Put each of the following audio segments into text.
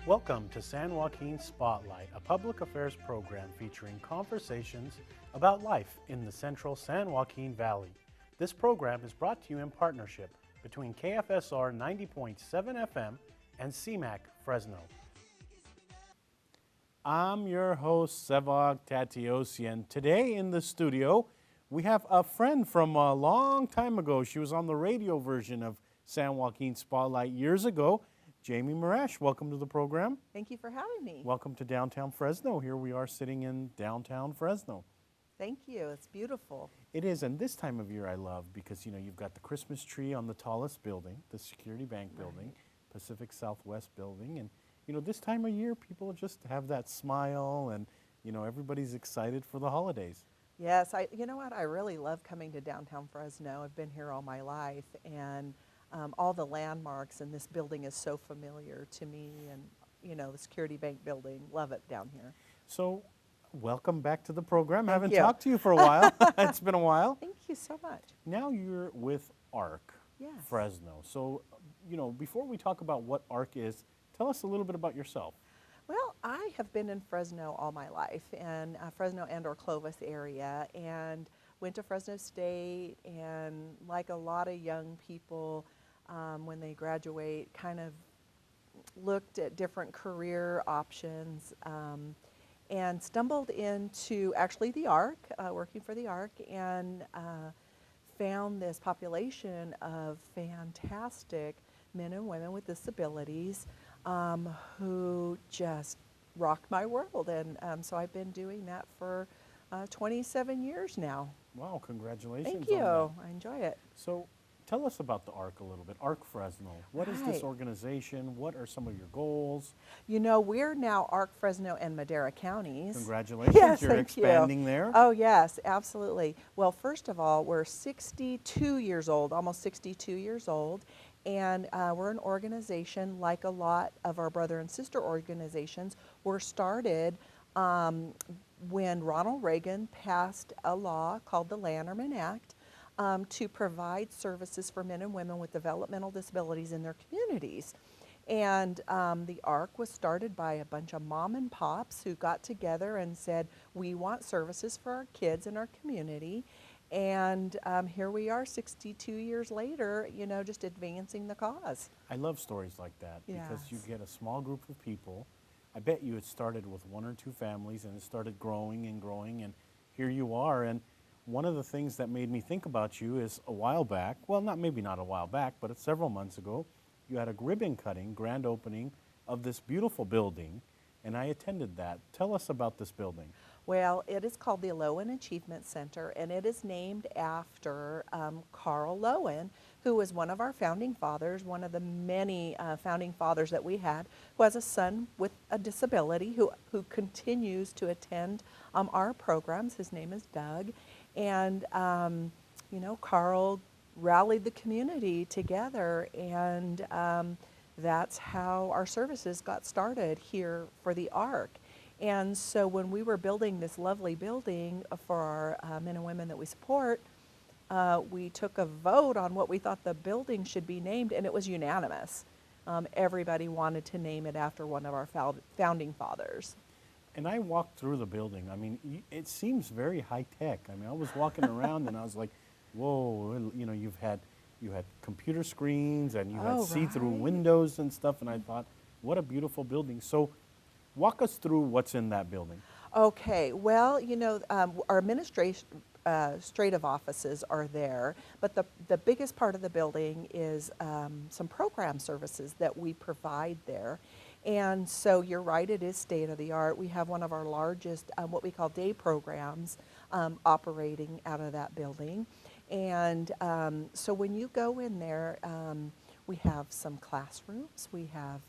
Welcome to San Joaquin Spotlight, a public affairs program featuring conversations about life in the central San Joaquin Valley. This program is brought to you in partnership between KFSR 90.7 FM and CMAC Fresno. I'm your host, Sevag Tateosian. Today in the studio, we have a friend from a long time ago. She was on the radio version of San Joaquin Spotlight years ago. Jamie Marrash, welcome to the program. Thank you for having me. Welcome to downtown Fresno. Here we are sitting in downtown Fresno. Thank you. It's beautiful. It is, and this time of year I love because, you've got the Christmas tree on the tallest building, the Security Bank building, Pacific Southwest building, and, this time of year people just have that smile and, everybody's excited for the holidays. Yes, you know what? I really love coming to downtown Fresno. I've been here all my life, and all the landmarks, and this building is so familiar to me, and the Security Bank building, love it down here. So welcome back to the program. Thank Haven't you. talked to you for a while. It's been a while. Thank you so much. Now you're with ARC Yes. Fresno. So, before we talk about what ARC is, tell us a little bit about yourself. Well, I have been in Fresno all my life, and Fresno and or Clovis area, and went to Fresno State, and like a lot of young people, when they graduate, kind of looked at different career options, and stumbled into actually the ARC, working for the ARC, and found this population of fantastic men and women with disabilities who just rocked my world. And so I've been doing that for 27 years now. Wow, congratulations. Thank you. on that. I enjoy it. So tell us about the ARC a little bit. ARC Fresno. What is this Right. organization? What are some of your goals? We're now ARC Fresno and Madera counties. Congratulations. Yes, You're thank you. expanding there. Oh, yes, absolutely. Well, first of all, we're 62 years old, almost 62 years old, and we're an organization like a lot of our brother and sister organizations. We're started when Ronald Reagan passed a law called the Lanterman Act to provide services for men and women with developmental disabilities in their communities. And the ARC was started by a bunch of mom and pops who got together and said, we want services for our kids in our community. And here we are 62 years later, just advancing the cause. I love stories like that because you Yes. get a small group of people. I bet you it started with one or two families and it started growing and growing, and here you are. And one of the things that made me think about you is a while back, well, maybe not a while back, but several months ago, you had a ribbon cutting, grand opening of this beautiful building, and I attended that. Tell us about this building. Well, it is called the Lowen Achievement Center, and it is named after Carl Lowen, who was one of our founding fathers, one of the many founding fathers that we had, who has a son with a disability who continues to attend our programs. His name is Doug. And, Carl rallied the community together, and that's how our services got started here for the ARC. And so when we were building this lovely building for our men and women that we support, we took a vote on what we thought the building should be named, and it was unanimous. Everybody wanted to name it after one of our founding fathers. And I walked through the building. I mean, it seems very high tech. I mean, I was walking around and I was like, whoa, you had computer screens and you had see-through right. windows and stuff, and I thought, what a beautiful building. So walk us through what's in that building. Okay, well, our administrative offices are there, but the biggest part of the building is some program services that we provide there. And so you're right, it is state of the art. We have one of our largest, what we call day programs, operating out of that building. And so when you go in there, we have some classrooms, we have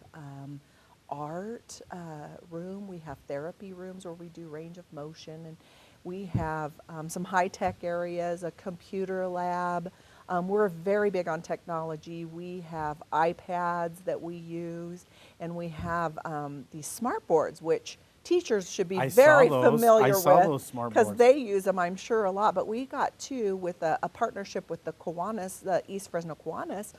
art room, we have therapy rooms where we do range of motion, and we have some high-tech areas, a computer lab. We're very big on technology. We have iPads that we use, and we have these smart boards, which teachers should be very familiar with because they use them, I'm sure, a lot. But we got two with a partnership with the Kiwanis, the East Fresno Kiwanis,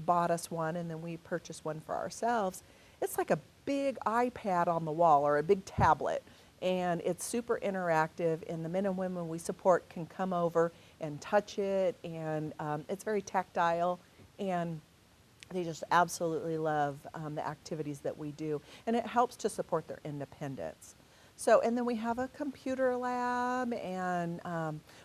bought us one, and then we purchased one for ourselves. It's like a big iPad on the wall or a big tablet, and it's super interactive, and the men and women we support can come over and touch it, and it's very tactile, and they just absolutely love the activities that we do, and it helps to support their independence. So, and then we have a computer lab, and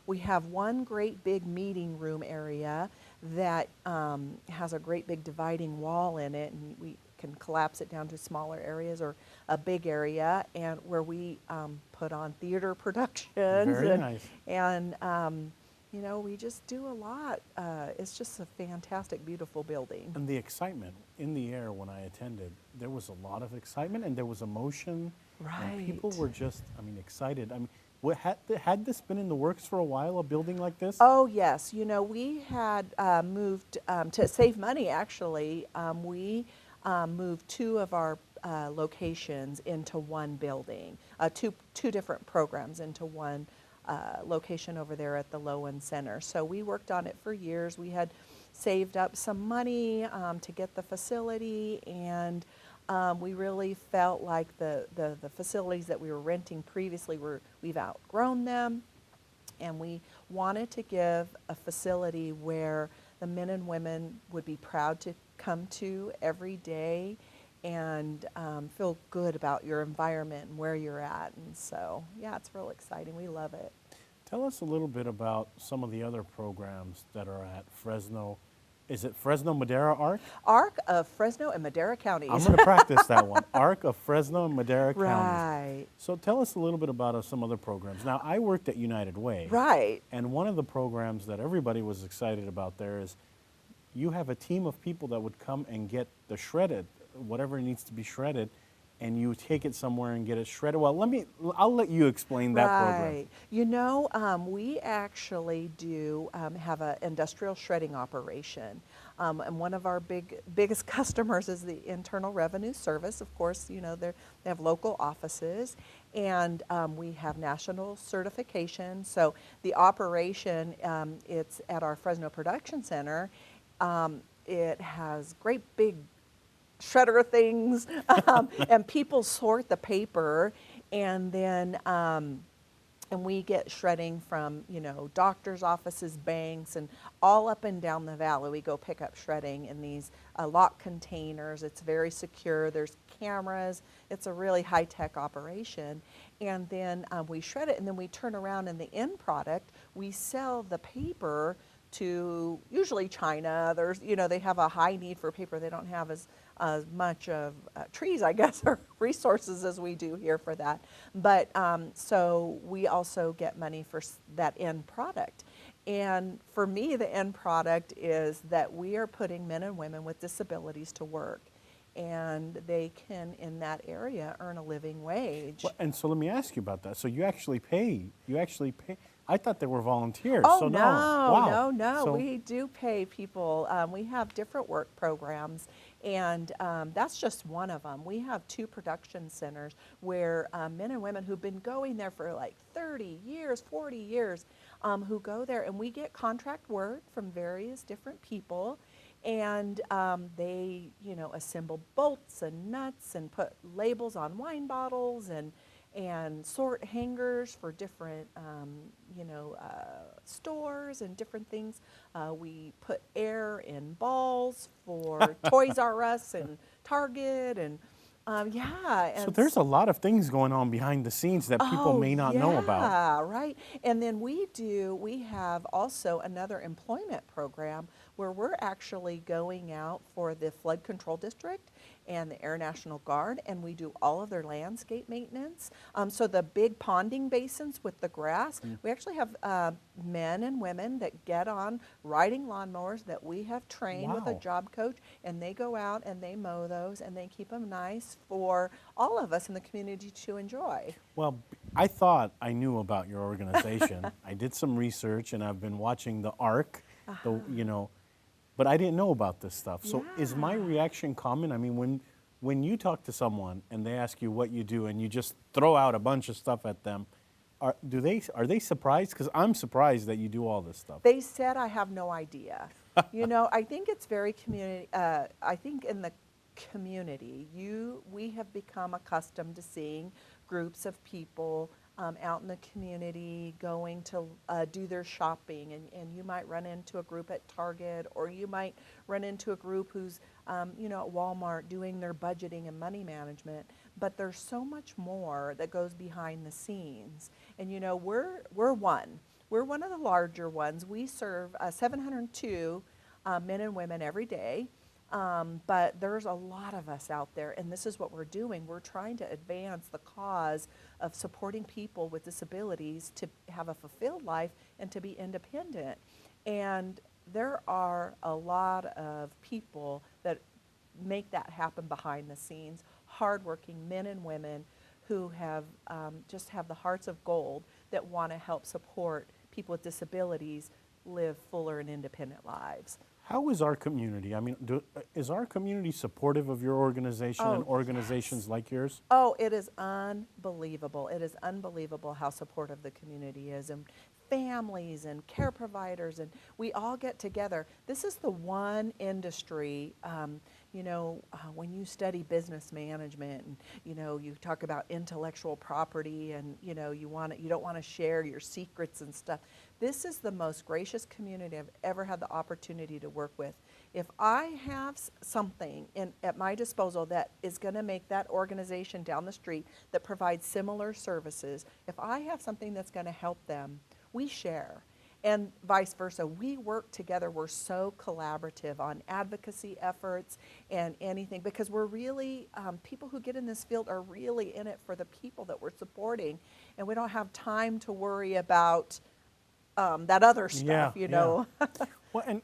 we have one great big meeting room area that has a great big dividing wall in it, and we can collapse it down to smaller areas or a big area, and where we put on theater productions. Very and, nice. And you know, we just do a lot. It's just a fantastic, beautiful building. And the excitement in the air when I attended, there was a lot of excitement and there was emotion. And people Right. were just, I mean, excited. I mean, had this been in the works for a while, a building like this? Oh, yes. You know, we had moved to save money, actually. We moved two of our locations into one building, two different programs into one location over there at the Lowen Center. So we worked on it for years. We had saved up some money to get the facility, and we really felt like the facilities that we were renting previously we've outgrown them, and we wanted to give a facility where the men and women would be proud to come to every day and feel good about your environment and where you're at. And so, yeah, it's real exciting. We love it. Tell us a little bit about some of the other programs that are at Fresno. Is it Fresno Madera ARC? ARC of Fresno and Madera counties. I'm going to practice that one. ARC of Fresno and Madera counties. Right. So tell us a little bit about some other programs. Now, I worked at United Way. Right. And one of the programs that everybody was excited about there is you have a team of people that would come and get the shredded, whatever needs to be shredded, and you take it somewhere and get it shredded. Well, I'll let you explain that program. Right. You know, we actually do have an industrial shredding operation. And one of our biggest customers is the Internal Revenue Service. Of course, you know, they have local offices, and we have national certification. So the operation, it's at our Fresno Production Center. It has great big shredder things, and people sort the paper, and then and we get shredding from, you know, doctors' offices, banks, and all up and down the valley. We go pick up shredding in these locked containers. It's very secure. There's cameras. It's a really high-tech operation. And then we shred it, and then we turn around, and the end product, we sell the paper to usually China. There's, you know, they have a high need for paper. They don't have as much of trees, I guess, or resources as we do here for that. But so we also get money for that end product. And for me, the end product is that we are putting men and women with disabilities to work, and they can, in that area, earn a living wage. Well, and so let me ask you about that. So you actually pay. I thought they were volunteers. Oh, so no, wow. no. So, We do pay people. We have different work programs, and that's just one of them. We have two production centers where men and women who've been going there for like 30 years, 40 years, who go there, and we get contract work from various different people, and they, you know, assemble bolts and nuts and put labels on wine bottles and sort hangers for different, you know, stores and different things. We put air in balls for Toys R Us and Target, and yeah. And so there's a lot of things going on behind the scenes that people may not know about. Yeah, right. And then we have also another employment program where we're actually going out for the flood control district and the Air National Guard, and we do all of their landscape maintenance. So the big ponding basins with the grass, we actually have men and women that get on riding lawnmowers that we have trained with a Wow. job coach, and they go out and they mow those and they keep them nice for all of us in the community to enjoy. Well, I thought I knew about your organization. I did some research, and I've been watching the ARC, you know, but I didn't know about this stuff. So is my Yeah. reaction common? I mean, when you talk to someone and they ask you what you do and you just throw out a bunch of stuff at them, are they surprised? Because I'm surprised that you do all this stuff. They said, I have no idea. You know, I think it's very I think in the community. We have become accustomed to seeing groups of people out in the community going to do their shopping, and you might run into a group at Target, or you might run into a group who's at Walmart doing their budgeting and money management. But there's so much more that goes behind the scenes, and we're one. We're one of the larger ones. We serve 702 men and women every day. But there's a lot of us out there, and this is what we're doing. We're trying to advance the cause of supporting people with disabilities to have a fulfilled life and to be independent. And there are a lot of people that make that happen behind the scenes, hardworking men and women who have just have the hearts of gold that want to help support people with disabilities live fuller and independent lives. How is our community? I mean, is our community supportive of your organization and Oh, organizations yes. like yours? Oh, it is unbelievable. It is unbelievable how supportive the community is, and families and care providers, and we all get together. This is the one industry, when you study business management, and you talk about intellectual property, and you don't want to share your secrets and stuff. This is the most gracious community I've ever had the opportunity to work with. If I have something at my disposal that is going to make that organization down the street that provides similar services, if I have something that's going to help them, we share. And vice versa. We work together. We're so collaborative on advocacy efforts and anything, because we're really, people who get in this field are really in it for the people that we're supporting, and we don't have time to worry about that other stuff, Yeah. Well, and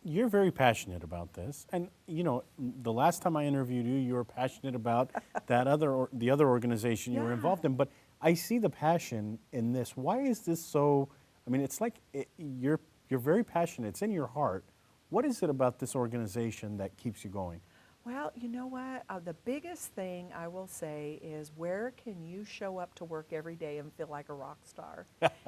you're very passionate about this. And, the last time I interviewed you, you were passionate about the other organization you were involved in. But I see the passion in this. Why is this so? I mean, it's like you're very passionate. It's in your heart. What is it about this organization that keeps you going? Well, you know what? The biggest thing I will say is, where can you show up to work every day and feel like a rock star?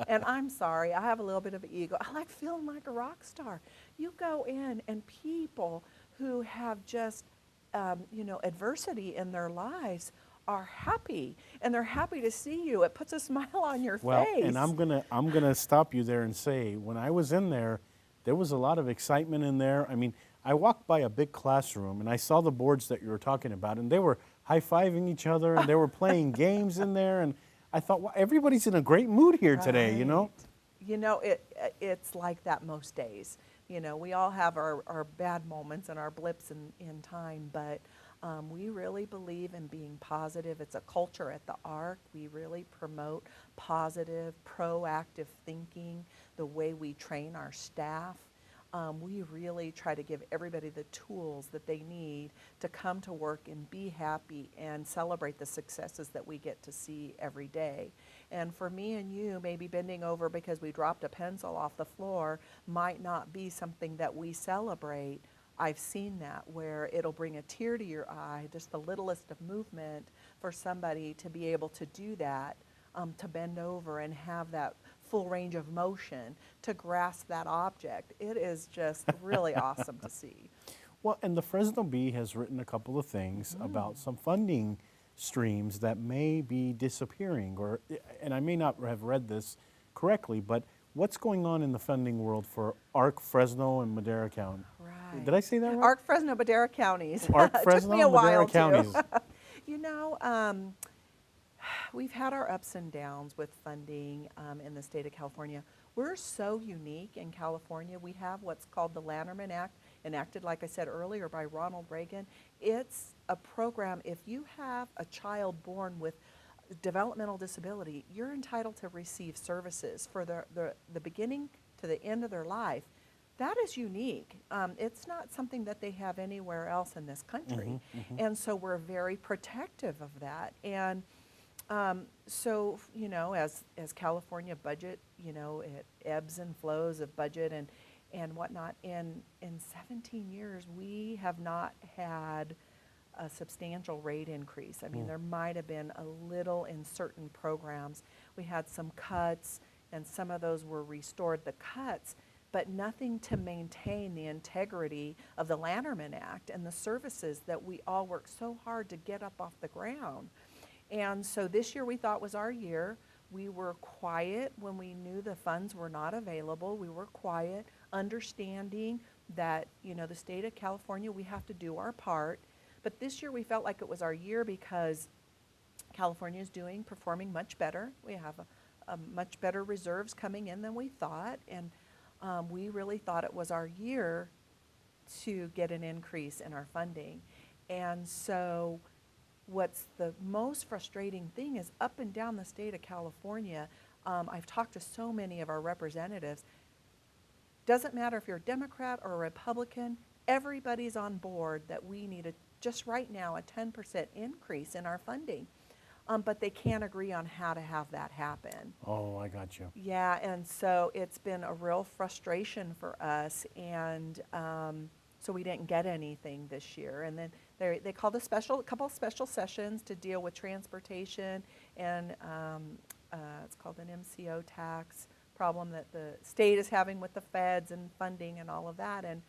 And I'm sorry, I have a little bit of an ego. I like feeling like a rock star. You go in, and people who have just, adversity in their lives are happy, and they're happy to see you. It puts a smile on your Well, face. and I'm gonna stop you there and say, when I was in there was a lot of excitement in there. I mean, I walked by a big classroom, and I saw the boards that you were talking about, and they were high-fiving each other, and they were playing games in there, and I thought, well, everybody's in a great mood here today, It's like that most days. We all have our bad moments and our blips in time, but we really believe in being positive. It's a culture at the ARC. We really promote positive, proactive thinking, the way we train our staff. We really try to give everybody the tools that they need to come to work and be happy and celebrate the successes that we get to see every day. And for me and you, maybe bending over because we dropped a pencil off the floor might not be something that we celebrate. I've seen that, where it'll bring a tear to your eye, just the littlest of movement, for somebody to be able to do that, to bend over and have that full range of motion, to grasp that object. It is just really awesome to see. Well, and the Fresno Bee has written a couple of things about some funding streams that may be disappearing, and I may not have read this correctly, but what's going on in the funding world for ARC, Fresno, and Madera County? Right. Did I say that right? ARC, Fresno, Madera counties. ARC, It Fresno, took me a Madera while counties. too. We've had our ups and downs with funding in the state of California. We're so unique in California. We have what's called the Lanterman Act, enacted, like I said earlier, by Ronald Reagan. It's a program, if you have a child born with developmental disability, you're entitled to receive services for the beginning to the end of their life. That is unique. It's not something that they have anywhere else in this country. And so we're very protective of that. And so, as California budget, it ebbs and flows of budget and whatnot. In 17 years, we have not had a substantial rate increase. I mean, there might have been a little in certain programs. We had some cuts, and some of those were restored. The cuts, but nothing to maintain the integrity of the Lanterman Act and the services that we all work so hard to get up off the ground. And so this year we thought was our year. We were quiet when we knew the funds were not available. We were quiet, understanding that, the state of California, we have to do our part. But this year we felt like it was our year because California is performing much better. We have a much better reserves coming in than we thought. And we really thought it was our year to get an increase in our funding. And so what's the most frustrating thing is up and down the state of California, I've talked to so many of our representatives, doesn't matter if you're a Democrat or a Republican, everybody's on board that we need just right now a 10% increase in our funding. But they can't agree on how to have that happen. Oh, I got you. Yeah, and so it's been a real frustration for us, and so we didn't get anything this year. And then they called a couple of special sessions to deal with transportation, and it's called an MCO tax problem that the state is having with the feds and funding and all of that. And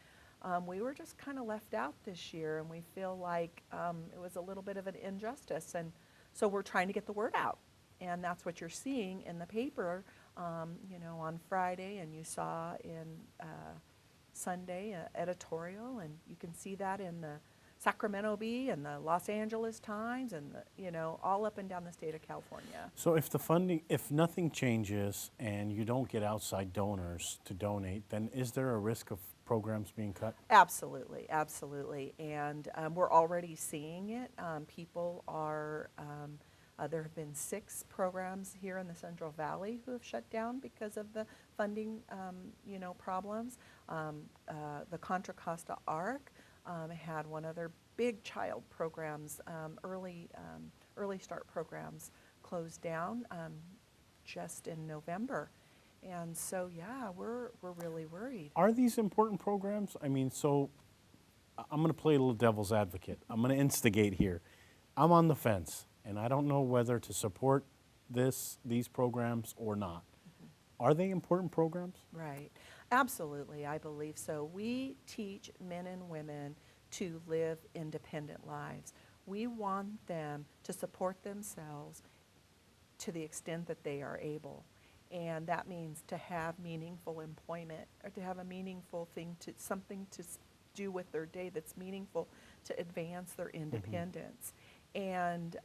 we were just kind of left out this year, and we feel like it was a little bit of an injustice. And so we're trying to get the word out, and that's what you're seeing in the paper, on Friday, and you saw in Sunday editorial, and you can see that in the Sacramento Bee and the Los Angeles Times, and all up and down the state of California. So if nothing changes and you don't get outside donors to donate, then is there a risk of programs being cut? Absolutely, absolutely, and we're already seeing it. People are, there have been 6 programs here in the Central Valley who have shut down because of the funding, problems. The Contra Costa Arc had one of their big child programs, early start programs, closed down just in November. And so, yeah, we're really worried. Are these important programs? I mean, so I'm going to play a little devil's advocate. I'm going to instigate here. I'm on the fence, and I don't know whether to support these programs or not. Are they important programs? Right. Absolutely, I believe so. We teach men and women to live independent lives. We want them to support themselves to the extent that they are able. And that means to have meaningful employment, or to have a meaningful thing, something to do with their day that's meaningful to advance their independence. And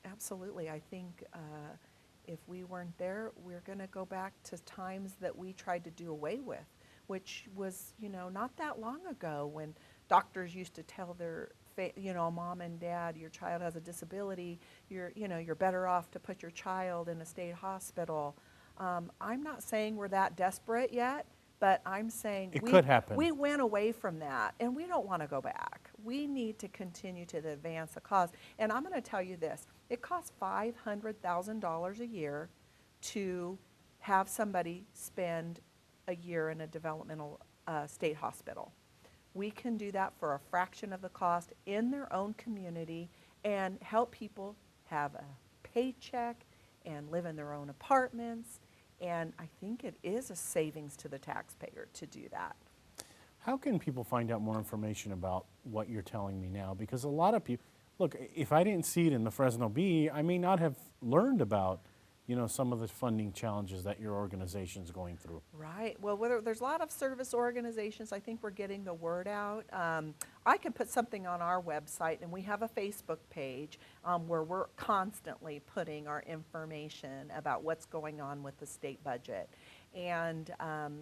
absolutely, I think if we weren't there, we're going to go back to times that we tried to do away with, which was, not that long ago, when doctors used to tell their mom and dad, your child has a disability, you're better off to put your child in a state hospital. I'm not saying we're that desperate yet, but I'm saying it could happen. We went away from that, and we don't want to go back. We need to continue to advance the cause. And I'm going to tell you this, it costs $500,000 a year to have somebody spend a year in a developmental state hospital. We can do that for a fraction of the cost in their own community and help people have a paycheck and live in their own apartments. And I think it is a savings to the taxpayer to do that. How can people find out more information about what you're telling me now? Because a lot of people, look, if I didn't see it in the Fresno Bee, I may not have learned about some of the funding challenges that your organization's going through. Right. Well, there's a lot of service organizations. I think we're getting the word out. I can put something on our website, and we have a Facebook page where we're constantly putting our information about what's going on with the state budget. And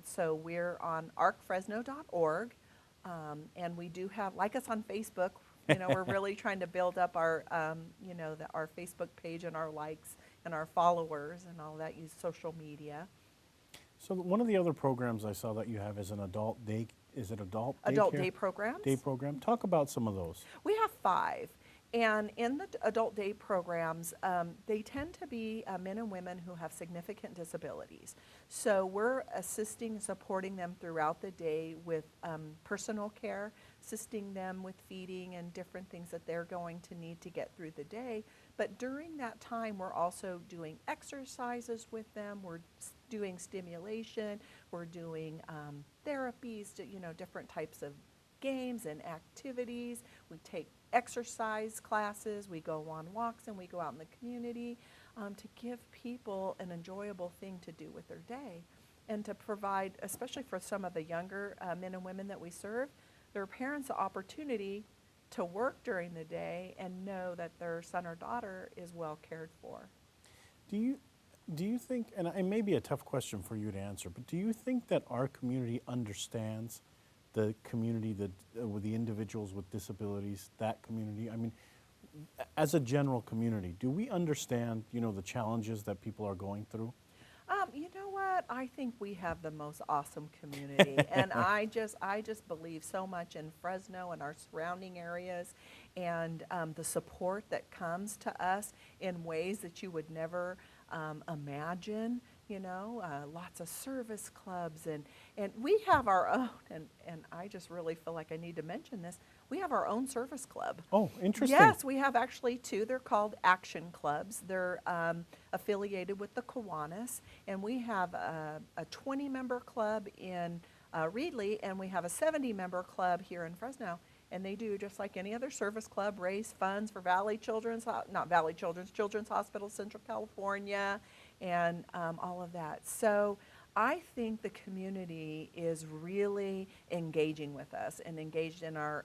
so we're on arcfresno.org, and we do have, like us on Facebook. We're really trying to build up our, our Facebook page and our likes and our followers and all that, use social media. So one of the other programs I saw that you have is an adult day, is it adult day programs? Day program. Talk about some of those. We have 5. And in the adult day programs, they tend to be men and women who have significant disabilities. So we're assisting and supporting them throughout the day with personal care, assisting them with feeding and different things that they're going to need to get through the day. But during that time, we're also doing exercises with them. We're doing stimulation. we're doing therapies, different types of games and activities. We take exercise classes, we go on walks, and we go out in the community to give people an enjoyable thing to do with their day, and to provide, especially for some of the younger men and women that we serve, their parents the opportunity to work during the day and know that their son or daughter is well cared for. Do you think, and it may be a tough question for you to answer, but do you think that our community understands the community that with the individuals with disabilities, that community? I mean, as a general community, do we understand, the challenges that people are going through? You know what? I think we have the most awesome community, and I just believe so much in Fresno and our surrounding areas, and the support that comes to us in ways that you would never imagine. Lots of service clubs, and we have our own. And I just really feel like I need to mention this. We have our own service club. Oh, interesting. Yes, we have actually two. They're called Action Clubs. They're affiliated with the Kiwanis, and we have a 20-member club in Reedley, and we have a 70-member club here in Fresno. And they do just like any other service club, raise funds for Children's Hospital, Central California, and all of that. So I think the community is really engaging with us and engaged in our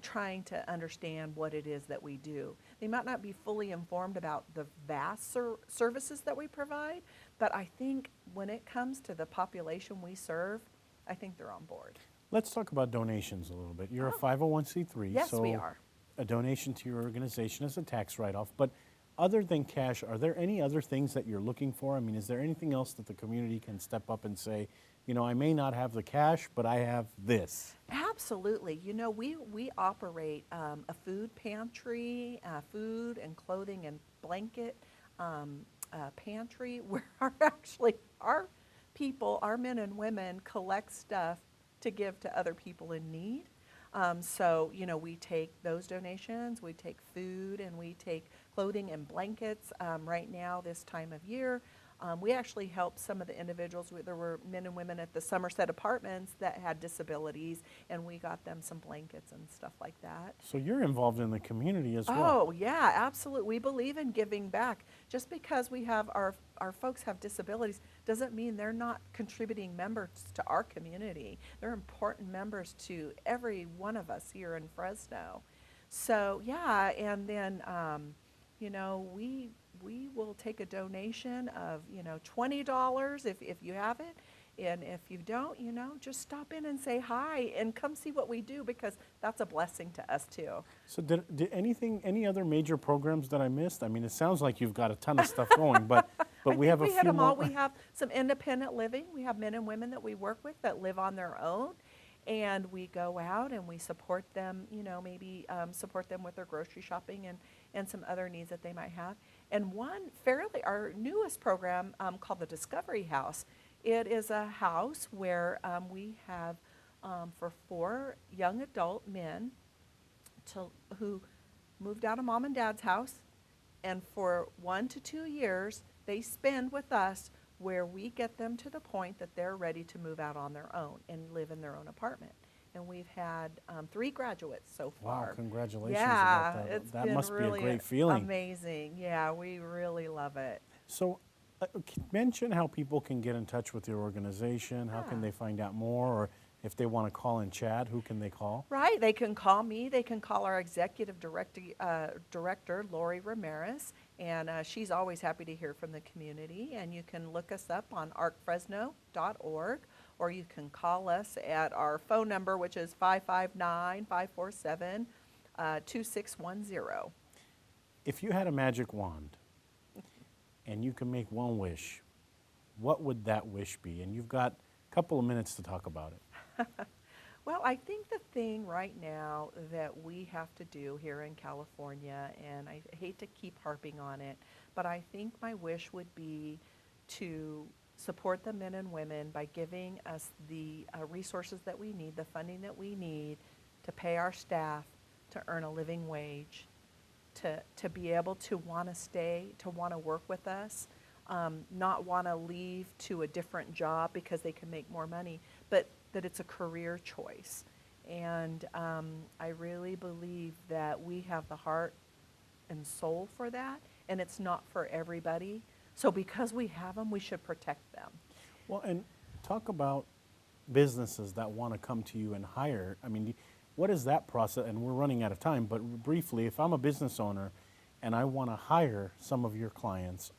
trying to understand what it is that we do. They might not be fully informed about the vast services that we provide, but I think when it comes to the population we serve, I think they're on board. Let's talk about donations a little bit. You're a 501c3, Yes, so we are. a donation to your organization is a tax write-off. But other than cash, are there any other things that you're looking for? I mean, is there anything else that the community can step up and say, I may not have the cash, but I have this? Absolutely. We operate a food pantry, food and clothing and blanket pantry, where our people, our men and women, collect stuff to give to other people in need. So, we take those donations, we take food, and we take clothing and blankets. Right now, this time of year, we actually helped some of the individuals. There were men and women at the Somerset Apartments that had disabilities, and we got them some blankets and stuff like that. So you're involved in the community as well. Oh, yeah, absolutely. We believe in giving back. Just because we have our folks have disabilities doesn't mean they're not contributing members to our community. They're important members to every one of us here in Fresno. So, yeah, and then, we will take a donation of, $20 if you have it. And if you don't, just stop in and say hi and come see what we do, because that's a blessing to us too. So did any other major programs that I missed? I mean, it sounds like you've got a ton of stuff going, but we have a few hit them all. more. We have some independent living. We have men and women that we work with that live on their own, and we go out and we support them, maybe support them with their grocery shopping and some other needs that they might have. And our newest program called the Discovery House. It is a house where we have for 4 young adult men who moved out of mom and dad's house, and for 1 to 2 years they spend with us, where we get them to the point that they're ready to move out on their own and live in their own apartment. And we've had 3 graduates so far. Wow, congratulations yeah, about that. It's That been must really be a great feeling. Amazing. Yeah, we really love it. So mention how people can get in touch with your organization. How can they find out more? Or if they want to call and chat, who can they call? Right, they can call me. They can call our executive director, Lori Ramirez, and she's always happy to hear from the community. And you can look us up on arcfresno.org, or you can call us at our phone number, which is 559-547-2610. If you had a magic wand and you can make one wish, what would that wish be? And you've got a couple of minutes to talk about it. Well, I think the thing right now that we have to do here in California, and I hate to keep harping on it, but I think my wish would be to support the men and women by giving us the resources that we need, the funding that we need to pay our staff, to earn a living wage, to be able to want to stay, to want to work with us. not want to leave to a different job because they can make more money, but that it's a career choice. And I really believe that we have the heart and soul for that, and it's not for everybody. So because we have them, we should protect them. Well, and talk about businesses that want to come to you and hire. I mean, what is that process? And we're running out of time, but briefly, if I'm a business owner and I want to hire some of your clients,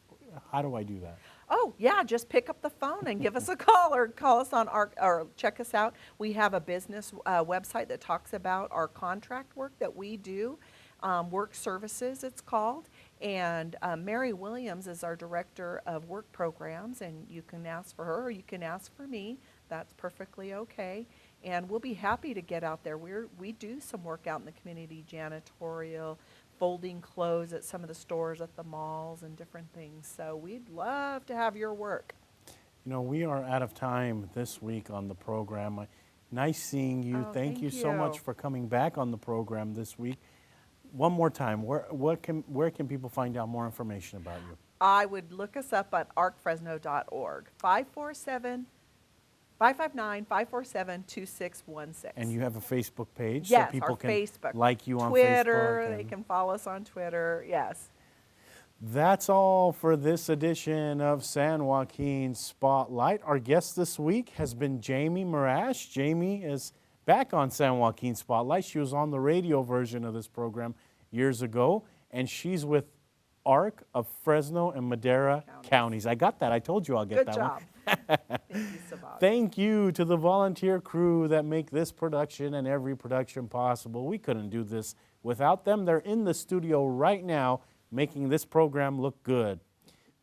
how do I do that? Oh, yeah, just pick up the phone and give us a call, or call us on or check us out. We have a business website that talks about our contract work that we do, work services it's called. And Mary Williams is our director of work programs, and you can ask for her or you can ask for me. That's perfectly okay. And we'll be happy to get out there. We do some work out in the community, janitorial, folding clothes at some of the stores at the malls and different things. So we'd love to have your work. You know, we are out of time this week on the program. Nice seeing you. Oh, Thank you so much for coming back on the program this week. One more time, where can people find out more information about you? I would look us up at arcfresno.org, 559-547-2616. And you have a Facebook page, Yes, so people our can Facebook. like you on Twitter, Facebook. they can follow us on Twitter, yes. That's all for this edition of San Joaquin Spotlight. Our guest this week has been Jamie Marrash. Jamie is back on San Joaquin Spotlight. She was on the radio version of this program years ago, and she's with ARC of Fresno and Madera counties. I got that. I told you I'll get Good that job. one. Thank you, Sevag. Thank you to the volunteer crew that make this production and every production possible. We couldn't do this without them. They're in the studio right now making this program look good.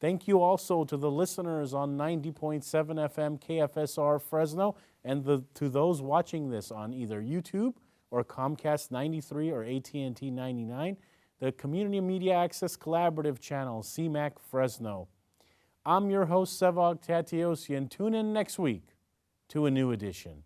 Thank you also to the listeners on 90.7 FM KFSR Fresno, and to those watching this on either YouTube or Comcast 93 or AT&T 99, the Community Media Access Collaborative channel, CMAC Fresno. I'm your host, Sevag Tateosian. Tune in next week to a new edition.